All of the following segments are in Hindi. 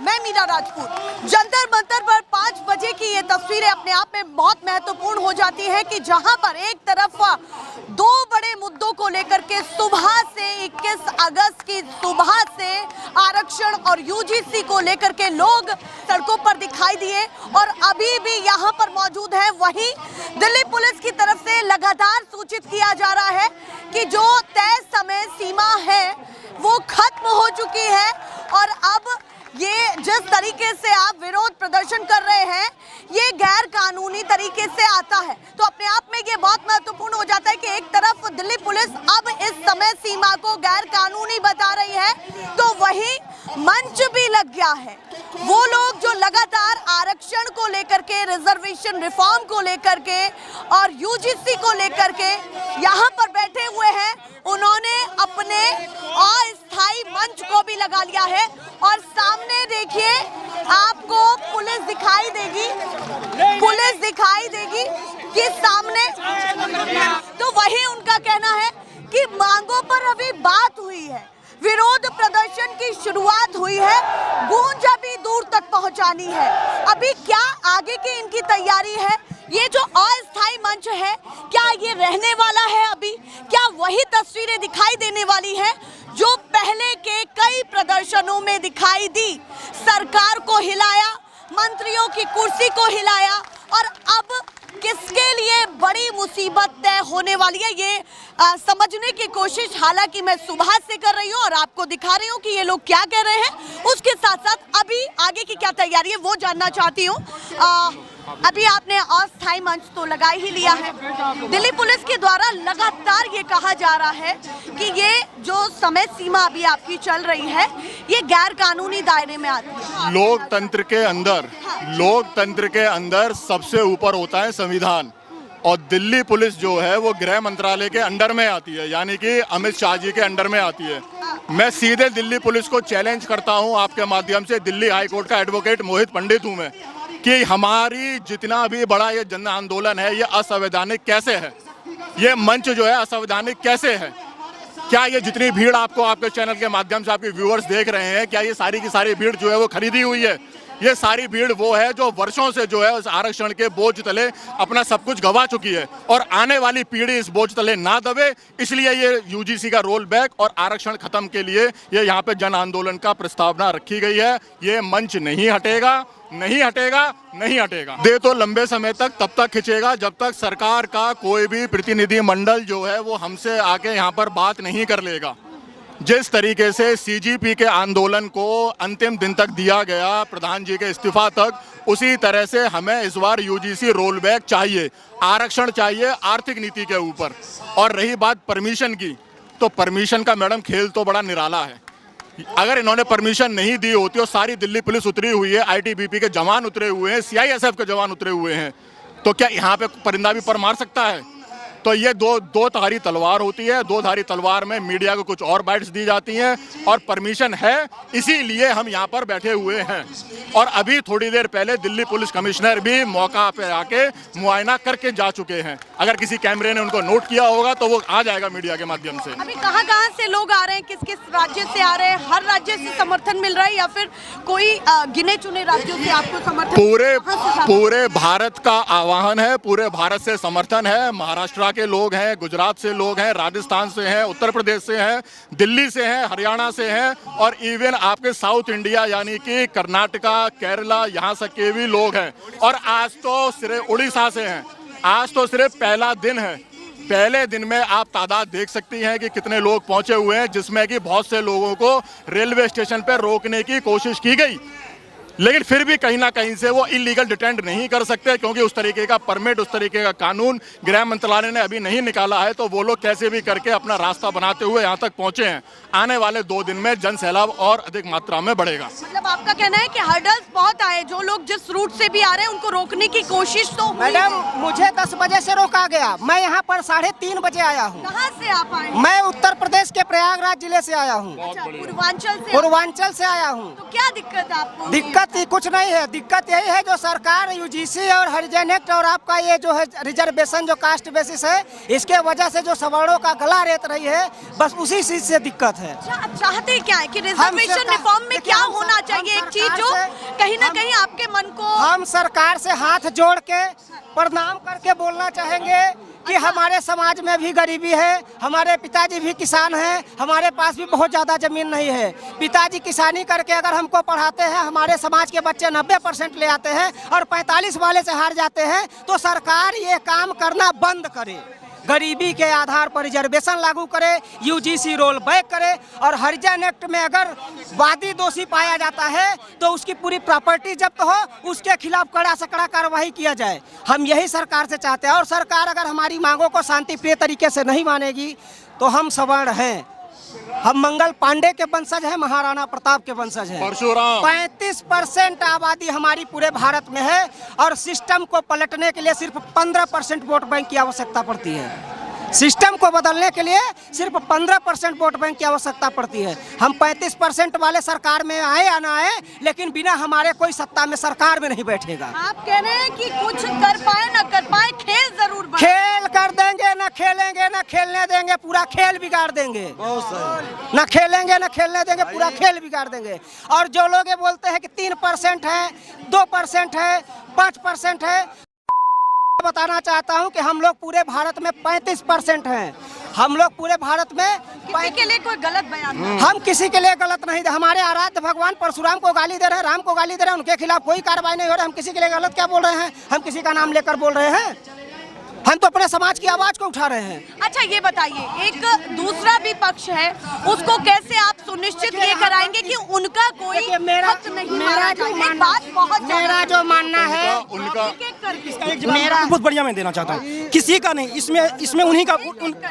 मैं मीरा राजपूत। जंतर मंतर पर 5 बजे की ये तस्वीरें अपने आप में बहुत महत्वपूर्ण हो जाती है कि जहां पर एक तरफ 2 बड़े मुद्दों को लेकर के सुबह से 21 अगस्त की सुबह से आरक्षण और यूजीसी को लेकर के लोग सड़कों पर दिखाई दिए और अभी भी यहां पर मौजूद है। वहीं दिल्ली पुलिस की तरफ से लगातार सूचित किया जा रहा है कि जो तय समय सीमा है वो खत्म हो चुकी है और अब ये जिस तरीके से आप विरोध प्रदर्शन कर रहे हैं ये गैर कानूनी तरीके से आता है। तो अपने आप में ये बहुत महत्वपूर्ण हो जाता है कि एक तरफ दिल्ली पुलिस अब इस समय सीमा को गैर कानूनी बता रही है तो वहीं मंच भी लग गया है। वो लोग जो लगातार आरक्षण को लेकर के, रिजर्वेशन रिफॉर्म को लेकर के और यूजीसी को लेकर के यहाँ पर बैठे हुए हैं, उन्होंने अपने अस्थायी मंच को भी लगा लिया है और सामने देखिए आपको पुलिस दिखाई देगी कि सामने। तो वही उनका कहना है कि मांगों पर अभी बात हुई है, विरोध प्रदर्शन की शुरुआत हुई है, गूंज अभी दूर तक पहुंचानी है। अभी क्या आगे की इनकी तैयारी है? ये जो अस्थायी मंच है क्या ये रहने वाला है? अभी क्या वही तस्वीरें दिखाई देने वाली है जो पहले के कई प्रदर्शनों में दिखाई दी? सरकार को हिलाया, मंत्रियों की कुर्सी को हिलाया और अब किसके लिए बड़ी मुसीबत तय होने वाली है ये समझने की कोशिश हालांकि मैं सुबह से कर रही हूँ और आपको दिखा रही हूँ कि ये लोग क्या कह रहे हैं। उसके साथ साथ अभी आगे की क्या तैयारी है वो जानना चाहती हूँ। अभी आपने अस्थायी मंच तो लगा ही लिया है। दिल्ली पुलिस के द्वारा लगातार ये कहा जा रहा है कि ये जो समय सीमा अभी आपकी चल रही है ये गैर कानूनी दायरे में आती है। लोकतंत्र के अंदर सबसे ऊपर होता है संविधान और दिल्ली पुलिस जो है वो गृह मंत्रालय के अंडर में आती है, यानी कि अमित शाह जी के अंडर में आती है। मैं सीधे दिल्ली पुलिस को चैलेंज करता हूं आपके माध्यम से, दिल्ली हाई कोर्ट का एडवोकेट मोहित पंडित हूं मैं, कि हमारी जितना भी बड़ा ये जन आंदोलन है ये असंवैधानिक कैसे है? ये मंच जो है असंवैधानिक कैसे है? क्या ये जितनी भीड़ आपको आपके चैनल के माध्यम से आपके व्यूअर्स देख रहे हैं, क्या ये सारी की सारी भीड़ जो है वो खरीदी हुई है? ये सारी भीड़ वो है जो वर्षों से जो है उस आरक्षण के बोझ तले अपना सब कुछ गंवा चुकी है और आने वाली पीढ़ी इस बोझ तले ना दबे, इसलिए ये यूजीसी का रोल बैक और आरक्षण खत्म के लिए ये यहाँ पे जन आंदोलन का प्रस्तावना रखी गई है। ये मंच नहीं हटेगा। दे तो लंबे समय तक तब तक खिंचेगा जब तक सरकार का कोई भी प्रतिनिधि मंडल जो है वो हमसे आके यहाँ पर बात नहीं कर लेगा। जिस तरीके से सीजीपी के आंदोलन को अंतिम दिन तक दिया गया, प्रधान जी के इस्तीफा तक, उसी तरह से हमें इस बार यूजीसी रोल बैक चाहिए, आरक्षण चाहिए आर्थिक नीति के ऊपर। और रही बात परमिशन की, तो परमिशन का मैडम खेल तो बड़ा निराला है। अगर इन्होंने परमिशन नहीं दी होती और सारी दिल्ली पुलिस उतरी हुई है, आईटीबीपी के जवान उतरे हुए हैं, सीआईएसएफ के जवान उतरे हुए हैं, तो क्या यहाँ पे परिंदा भी पर मार सकता है? तो ये दो धारी तलवार होती है। 2 धारी तलवार में मीडिया को कुछ और बाइट्स दी जाती हैं और परमिशन है, इसीलिए हम यहाँ पर बैठे हुए हैं। और अभी थोड़ी देर पहले दिल्ली पुलिस कमिश्नर भी मौका पे आके मुआयना करके जा चुके हैं। अगर किसी कैमरे ने उनको नोट किया होगा तो वो आ जाएगा मीडिया के माध्यम से। अभी कहाँ से लोग आ रहे हैं, किस किस राज्य से आ रहे हैं? हर राज्य से समर्थन मिल रहा है या फिर कोई गिने चुने राज्यों से आपको समर्थन? पूरे भारत का आह्वान है, पूरे भारत से समर्थन है। महाराष्ट्र के लोग हैं, गुजरात से लोग हैं, राजस्थान से हैं, उत्तर प्रदेश से हैं, दिल्ली से हैं, हरियाणा से हैं और इवन आपके साउथ इंडिया यानी कि कर्नाटका, केरला, यहाँ से के भी लोग हैं। और आज तो सिर्फ उड़ीसा से हैं। आज तो सिर्फ पहला दिन है। पहले दिन में आप तादाद देख सकती हैं कि कितने लोग पहुंचे हुए हैं, जिसमें कि बहुत से लोगों को रेलवे स्टेशन पर रोकने की कोशिश की गई, लेकिन फिर भी कहीं ना कहीं से वो इलीगल डिटेंट नहीं कर सकते क्योंकि उस तरीके का परमिट, उस तरीके का कानून गृह मंत्रालय ने अभी नहीं निकाला है। तो वो लोग कैसे भी करके अपना रास्ता बनाते हुए यहाँ तक पहुंचे हैं। आने वाले 2 दिन में जन सैलाब और अधिक मात्रा में बढ़ेगा। मतलब आपका कहना है कि हर्डल्स बहुत आए, जो लोग जिस रूट से भी आ रहे हैं उनको रोकने की कोशिश तो मैडम, मुझे 10 बजे से रोका गया। मैं यहाँ पर 3:30 बजे आया हूँ। कहाँ से आप आए? मैं उत्तर प्रदेश के प्रयागराज जिले से आया हूँ। पूर्वांचल से आया हूँ। तो क्या दिक्कत है आपको? दिक्कत दिक्कत ही कुछ नहीं है। दिक्कत यही है जो सरकार यूजीसी और हरिजन एक्ट और आपका ये जो है रिजर्वेशन जो कास्ट बेसिस है, इसके वजह से जो सवर्णों का गला रेत रही है, बस उसी चीज से दिक्कत है। आप चाहते क्या है कि रिजर्वेशन रिफॉर्म में क्या होना चाहिए? एक चीज जो कहीं ना कहीं आपके मन को, हम सरकार से हाथ जोड़ के प्रणाम करके बोलना चाहेंगे कि हमारे समाज में भी गरीबी है, हमारे पिताजी भी किसान हैं, हमारे पास भी बहुत ज़्यादा ज़मीन नहीं है। पिताजी किसानी करके अगर हमको पढ़ाते हैं, हमारे समाज के बच्चे 90% ले आते हैं और 45 वाले से हार जाते हैं, तो सरकार ये काम करना बंद करे। गरीबी के आधार पर रिजर्वेशन लागू करे, यूजीसी रोल बैक करे और हरिजन एक्ट में अगर वादी दोषी पाया जाता है तो उसकी पूरी प्रॉपर्टी जब्त हो, उसके खिलाफ कड़ा से कड़ा कार्रवाई किया जाए। हम यही सरकार से चाहते हैं और सरकार अगर हमारी मांगों को शांतिप्रिय तरीके से नहीं मानेगी तो हम सवर्ण हैं। हम मंगल पांडे के वंशज हैं, महाराणा प्रताप के वंशज हैं। 35% आबादी हमारी पूरे भारत में है और सिस्टम को पलटने के लिए सिर्फ 15% वोट बैंक की आवश्यकता पड़ती है। सिस्टम को बदलने के लिए सिर्फ 15% वोट बैंक की आवश्यकता पड़ती है। हम 35% वाले सरकार में आए या ना आए, लेकिन बिना हमारे कोई सत्ता में सरकार में नहीं बैठेगा। आप कह रहे हैं कि कुछ कर पाए ना कर पाए, खेल जरूर बने। खेल कर देंगे, ना खेलेंगे ना खेलने देंगे, पूरा खेल बिगाड़ देंगे। ना खेलेंगे ना खेलने देंगे, पूरा खेल बिगाड़ देंगे। और जो लोग ये बोलते हैं कि 3% है, 2% है, 5% है, बताना चाहता हूं कि हम लोग पूरे भारत में 35% हैं। हम लोग पूरे भारत में किसी के लिए कोई गलत बयान नहीं। हम किसी के लिए गलत नहीं। हमारे आराध्य भगवान परशुराम को गाली दे रहे हैं, राम को गाली दे रहे हैं, उनके खिलाफ कोई कार्रवाई नहीं हो रहा है। हम किसी के लिए गलत क्या बोल रहे हैं? हम किसी का नाम लेकर बोल रहे हैं? हम तो अपने समाज की आवाज को उठा रहे हैं। अच्छा ये बताइए, एक दूसरा भी पक्ष है, उसको कैसे आप सुनिश्चित ये कराएंगे कि उनका कोई हक नहीं मारा जाए? बात बहुत मेरा जो मानना है उनका मेरा बहुत बढ़िया मैं देना चाहता हूँ, किसी का नहीं, इसमें उन्हीं का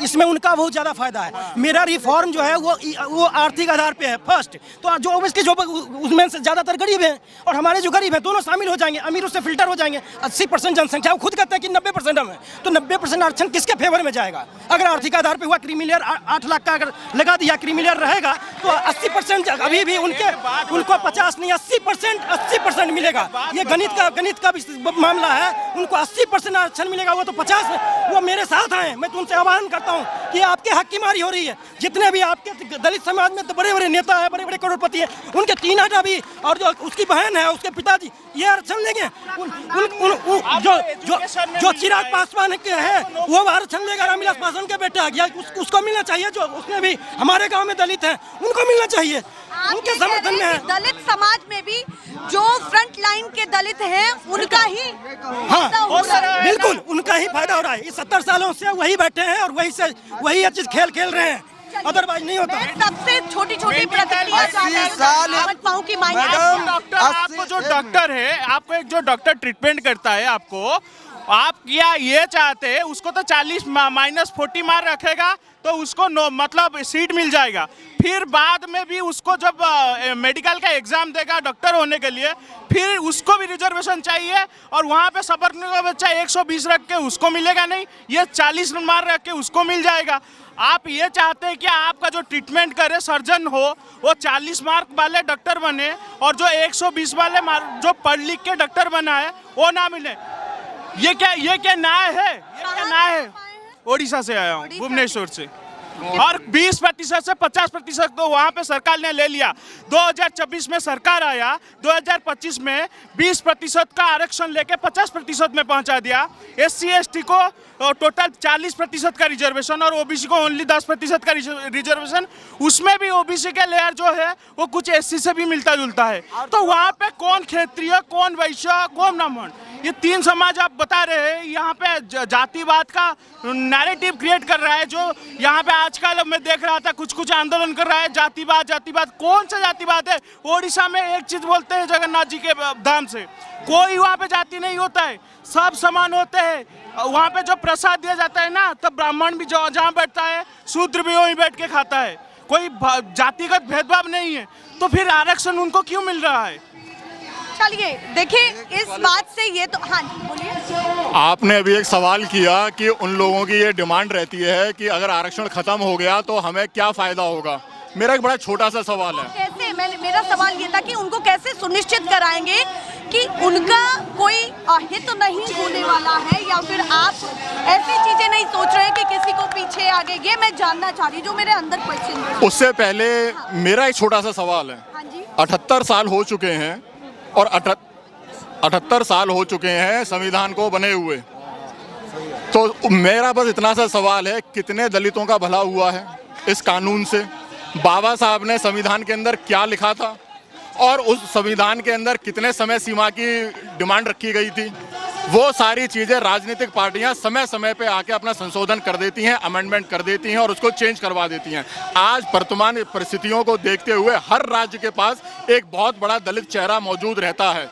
इसमें उनका बहुत ज्यादा फायदा है। मेरा रिफॉर्म जो है वो आर्थिक आधार पे है फर्स्ट, तो जो ऑब्वियसली जो उसमें से ज्यादातर गरीब हैं और हमारे जो गरीब हैं दोनों शामिल हो जाएंगे, अमीर उससे फिल्टर हो जाएंगे। 80% जनसंख्या, वो खुद कहते हैं कि 90% हम है, तो 90% आरक्षण किसके फेवर में जाएगा? अगर आर्थिक आधार पे हुआ, क्रीमी 8 लाख का अगर लगा दिया, क्रीमी रहेगा तो 80% अभी भी उनको 50 नहीं 80% मिलेगा। ये गणित का भी मामला है। उनको 80% आरक्षण मिलेगा, वो तो 50 वो मेरे साथ आए। मैं तो उनसे आह्वान करता हूँ कि आपके हक की मारी हो रही है। जितने भी आपके दलित समाज में तो बड़े बड़े नेता है, बड़े बड़े करोड़पति है, उनके 3 हटा भी और जो उसकी बहन है, उसके पिताजी ये आरक्षण लेंगे। जो चिराग पासवान के है वो आरक्षण लेगा, रामविलास पासवान के बेटा गया, उसको मिलना चाहिए। जो उसमें भी हमारे गांव में दलित हैं उनको मिलना चाहिए, उनके समर्थन में है। दलित समाज में भी जो फ्रंट लाइन के दलित हैं उनका ही बिल्कुल उनका ही फायदा हो रहा है। ये 70 सालों से वही बैठे हैं और वही ये चीज खेल रहे हैं, अदरवाइज नहीं होता। सबसे छोटी प्रतिक्रिया की मांग। आपको जो डॉक्टर है, आपको एक जो डॉक्टर ट्रीटमेंट करता है, आपको आप क्या ये चाहते हैं उसको तो 40 -40 मार्क रखेगा तो उसको मतलब सीट मिल जाएगा। फिर बाद में भी उसको जब मेडिकल का एग्जाम देगा डॉक्टर होने के लिए, फिर उसको भी रिजर्वेशन चाहिए और वहाँ पे सवर्णों का बच्चा 120 रख के उसको मिलेगा नहीं, ये 40 मार्क रख के उसको मिल जाएगा। आप ये चाहते हैं कि आपका जो ट्रीटमेंट करे सर्जन हो वो 40 मार्क वाले डॉक्टर बने और जो 120 वाले जो पढ़ लिख के डॉक्टर बना है वो ना मिले। ये क्या न्याय है? ये क्या न्याय है? ओडिशा से आया हूँ, भुवनेश्वर से। और 20% से 50% तो वहाँ पे सरकार ने ले लिया। 2024 में सरकार आया, 2025 में 20% का आरक्षण लेके 50% में पहुँचा दिया। SC ST को टोटल 40% का रिजर्वेशन और OBC को ओनली 10% का रिजर्वेशन। उसमें भी OBC के लेयर जो है वो कुछ SC से भी मिलता जुलता है। तो वहाँ पे कौन क्षेत्रीय, कौन वैश्य, कौन ब्राह्मण, ये 3 समाज आप बता रहे हैं। यहाँ पे जातिवाद का नैरेटिव क्रिएट कर रहा है, जो यहाँ पे आजकल मैं देख रहा था कुछ आंदोलन कर रहा है। जातिवाद कौन सा जातिवाद है? ओडिशा में एक चीज बोलते हैं जगन्नाथ जी के धाम से, कोई वहाँ पे जाति नहीं होता है, सब समान होते हैं। वहाँ पे जो प्रसाद दिया जाता है ना, तब ब्राह्मण भी जहाँ बैठता है, शूद्र भी वहीं बैठ के खाता है, कोई जातिगत भेदभाव नहीं है। तो फिर आरक्षण उनको क्यों मिल रहा है? चलिए देखिए, इस बात से ये तो हाँ बोलिए। आपने अभी एक सवाल किया कि उन लोगों की ये डिमांड रहती है कि अगर आरक्षण खत्म हो गया तो हमें क्या फायदा होगा। मेरा एक बड़ा छोटा सा सवाल है, कैसे मेरा सवाल ये था कि उनको कैसे सुनिश्चित कराएंगे कि उनका कोई हित नहीं होने वाला है, या फिर आप ऐसी चीजें नहीं सोच रहे हैं कि किसी को पीछे आगे, ये मैं जानना चाह रही हूँ, जो मेरे अंदर क्वेश्चन है। उससे पहले मेरा एक छोटा सा सवाल है। हाँ जी। 78 साल हो चुके हैं और 78 साल हो चुके हैं संविधान को बने हुए, तो मेरा बस इतना सा सवाल है, कितने दलितों का भला हुआ है इस कानून से? बाबा साहब ने संविधान के अंदर क्या लिखा था और उस संविधान के अंदर कितने समय सीमा की डिमांड रखी गई थी? वो सारी चीज़ें राजनीतिक पार्टियां समय समय पे आके अपना संशोधन कर देती हैं, अमेंडमेंट कर देती हैं और उसको चेंज करवा देती हैं। आज वर्तमान परिस्थितियों को देखते हुए हर राज्य के पास एक बहुत बड़ा दलित चेहरा मौजूद रहता है।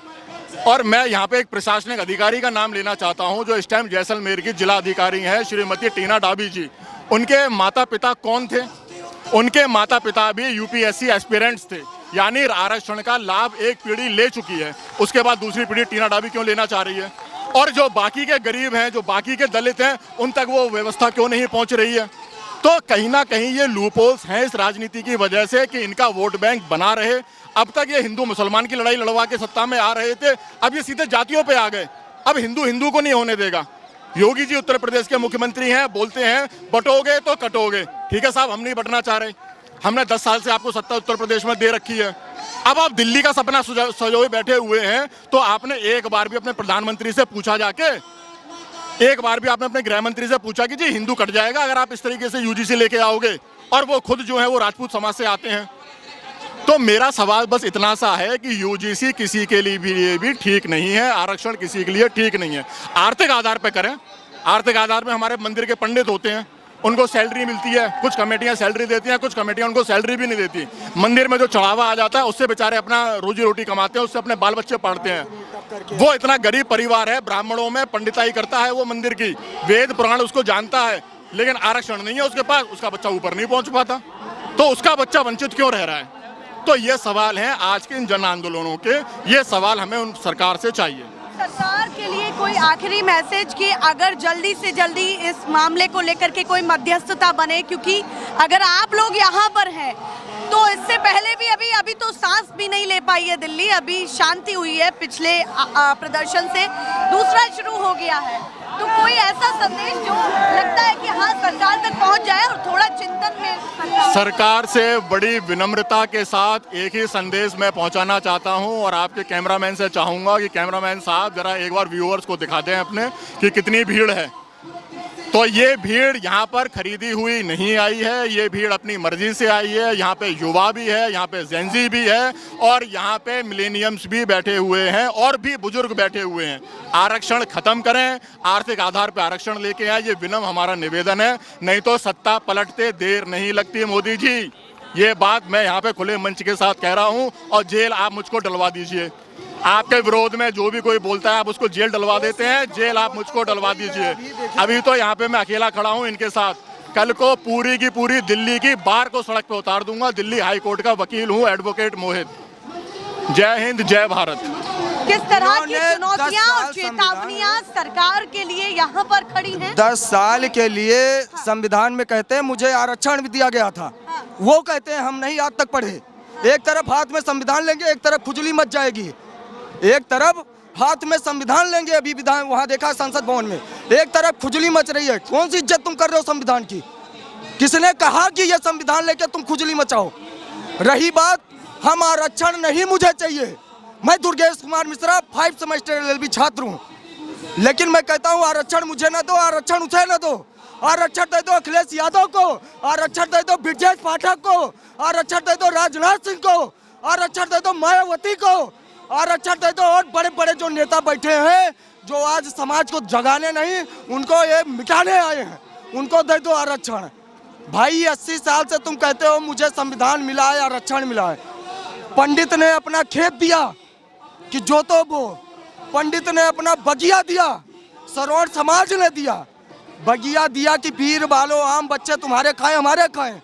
और मैं यहाँ पे एक प्रशासनिक अधिकारी का नाम लेना चाहता हूँ जो इस टाइम जैसलमेर की जिला अधिकारी हैं, श्रीमती टीना डाबी जी। उनके माता पिता कौन थे? उनके माता पिता भी यूपीएससी एस्पिरेंट्स थे, यानी आरक्षण का लाभ एक पीढ़ी ले चुकी है, उसके बाद दूसरी पीढ़ी टीना डाबी क्यों लेना चाह रही है? और जो बाकी के गरीब हैं, जो बाकी के दलित हैं, उन तक वो व्यवस्था क्यों नहीं पहुंच रही है? तो कहीं ना कहीं ये लूपहोल्स हैं इस राजनीति की वजह से कि इनका वोट बैंक बना रहे। अब तक ये हिंदू मुसलमान की लड़ाई लड़वा के सत्ता में आ रहे थे, अब ये सीधे जातियों पे आ गए। अब हिंदू हिंदू को नहीं होने देगा। योगी जी उत्तर प्रदेश के मुख्यमंत्री हैं, बोलते हैं बटोगे तो कटोगे। ठीक है साहब, हम नहीं बटना चाह रहे, हमने 10 साल से आपको सत्ता उत्तर प्रदेश में दे रखी है। अब आप दिल्ली का सपना सजोए बैठे हुए हैं, तो आपने एक बार भी अपने प्रधानमंत्री से पूछा जाके, एक बार भी आपने अपने गृह मंत्री से पूछा कि जी हिंदू कट जाएगा अगर आप इस तरीके से यूजीसी लेके आओगे? और वो खुद जो है वो राजपूत समाज से आते हैं। तो मेरा सवाल बस इतना सा है कि यूजीसी किसी के लिए भी ठीक नहीं है, आरक्षण किसी के लिए ठीक नहीं है। आर्थिक आधार पर करें, आर्थिक आधार पर हमारे मंदिर के पंडित होते हैं, उनको सैलरी मिलती है, कुछ कमेटियां सैलरी देती हैं, कुछ कमेटियां उनको सैलरी भी नहीं देती। मंदिर में जो चढ़ावा आ जाता है उससे बेचारे अपना रोजी रोटी कमाते हैं, उससे अपने बाल बच्चे पढ़ते हैं। वो इतना गरीब परिवार है, ब्राह्मणों में पंडिताई करता है वो मंदिर की, वेद पुराण उसको जानता है, लेकिन आरक्षण नहीं है उसके पास, उसका बच्चा ऊपर नहीं पहुंच पाता, तो उसका बच्चा वंचित क्यों रह रहा है? तो ये सवाल है आज के इन जन आंदोलनों के, ये सवाल हमें उन सरकार से चाहिए। सरकार के लिए कोई आखिरी मैसेज कि अगर जल्दी से जल्दी इस मामले को लेकर के कोई मध्यस्थता बने, क्योंकि अगर आप लोग यहाँ पर हैं तो इससे पहले भी अभी तो सांस भी नहीं ले पाई है दिल्ली, अभी शांति हुई है, पिछले प्रदर्शन से दूसरा शुरू हो गया है। तो कोई ऐसा संदेश जो लगता है कि हाँ सरकार तक पहुँच जाए और थोड़ा चिंतन में सरकार से बड़ी विनम्रता के साथ एक ही संदेश मैं पहुंचाना चाहता हूं और आपके कैमरामैन से चाहूंगा कि कैमरामैन साहब जरा एक बार व्यूअर्स को दिखा दें अपने कि कितनी भीड़ है। तो ये भीड़ यहाँ पर खरीदी हुई नहीं आई है, ये भीड़ अपनी मर्जी से आई है। यहाँ पे युवा भी है, यहाँ पे जेंजी भी है और यहाँ पे मिलेनियम्स भी बैठे हुए हैं और भी बुजुर्ग बैठे हुए हैं। आरक्षण खत्म करें, आर्थिक आधार पे आरक्षण लेके आए, ये विनम्र हमारा निवेदन है, नहीं तो सत्ता पलटते देर नहीं लगती मोदी जी। ये बात मैं यहाँ पे खुले मंच के साथ कह रहा हूँ और जेल आप मुझको डलवा दीजिए। आपके विरोध में जो भी कोई बोलता है आप उसको जेल डलवा देते हैं, जेल आप मुझको डलवा दीजिए। अभी तो यहाँ पे मैं अकेला खड़ा हूँ इनके साथ, कल को पूरी की पूरी दिल्ली की बार को सड़क पे उतार दूंगा। दिल्ली हाई कोर्ट का वकील हूँ, एडवोकेट मोहित। जय हिंद, जय भारत। किस तरह की चुनौतियां और चेतावनियां सरकार के लिए यहाँ पर खड़ी हैं? 10 साल के लिए संविधान में कहते हैं मुझे आरक्षण भी दिया गया था, वो कहते हैं हम नहीं आज तक पढ़े। एक तरफ हाथ में संविधान लेंगे, एक तरफ खुजली मच जाएगी। एक तरफ हाथ में संविधान लेंगे, अभी विधान वहाँ देखा संसद भवन में, एक तरफ खुजली मच रही है। कौन सी इज्जत तुम कर रहे हो संविधान की? किसने कहा कि ये संविधान लेके तुम खुजली मचाओ? रही बात हम आरक्षण नहीं मुझे चाहिए, मैं दुर्गेश कुमार मिश्रा 5 सेमेस्टर LLB छात्र हूँ, लेकिन मैं कहता हूँ आरक्षण मुझे न दो, आरक्षण उसे न दो। आरक्षण दे दो अखिलेश यादव को, आरक्षण दे दो ब्रजेश पाठक को, आरक्षण दे दो राजनाथ सिंह को, आरक्षण दे दो मायावती को, आरक्षण दे दो और बड़े बड़े जो नेता बैठे हैं जो आज समाज को जगाने नहीं उनको ये मिटाने आए हैं, उनको दे दो आरक्षण। भाई 80 साल से तुम कहते हो मुझे संविधान मिला है, आरक्षण मिला है। पंडित ने अपना खेत दिया कि जोतो बो, पंडित ने अपना बगिया दिया, सरोवर समाज ने दिया, बगिया दिया कि पीर बालो आम बच्चे तुम्हारे खाएं हमारे खाएं।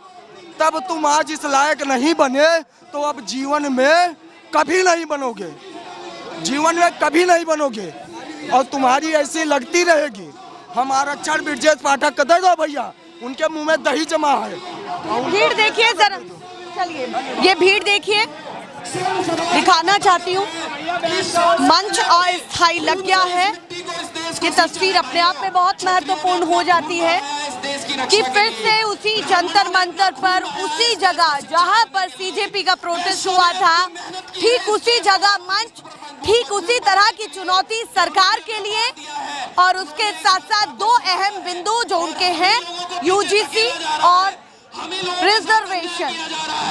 तब तुम आज इस लायक नहीं बने तो अब जीवन में कभी नहीं बनोगे, जीवन में कभी नहीं बनोगे और तुम्हारी ऐसी लगती रहेगी। हम आरक्षण ब्रजेश पाठक को दे दो भैया, उनके मुंह में दही जमा है। भीड़ देखिए जरा, चलिए ये भीड़ देखिए, दिखाना चाहती हूँ, मंच अस्थायी लग गया है। ये तस्वीर अपने आप में बहुत महत्वपूर्ण हो जाती है कि फिर से उसी जंतर मंतर पर, उसी जगह जहां पर सीजेपी का प्रोटेस्ट हुआ था, ठीक उसी जगह मंच, ठीक उसी तरह की चुनौती सरकार के लिए, और उसके साथ साथ दो अहम बिंदु जो उनके हैं, यूजीसी और रिजर्वेशन।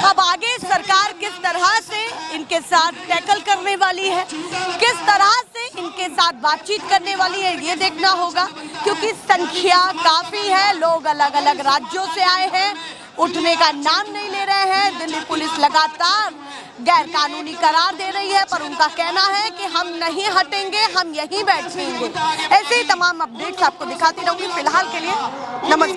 अब आगे सरकार किस तरह से इनके साथ टैकल करने वाली है, किस तरह से इनके साथ बातचीत करने वाली है, ये देखना होगा, क्योंकि संख्या काफी है, लोग अलग अलग राज्यों से आए हैं, उठने का नाम नहीं ले रहे हैं। दिल्ली पुलिस लगातार गैर कानूनी करार दे रही है, पर उनका कहना है कि हम नहीं हटेंगे, हम यहीं बैठेंगे। ऐसे ही तमाम अपडेट्स आपको दिखाती रहूंगी। फिलहाल के लिए नमस्कार।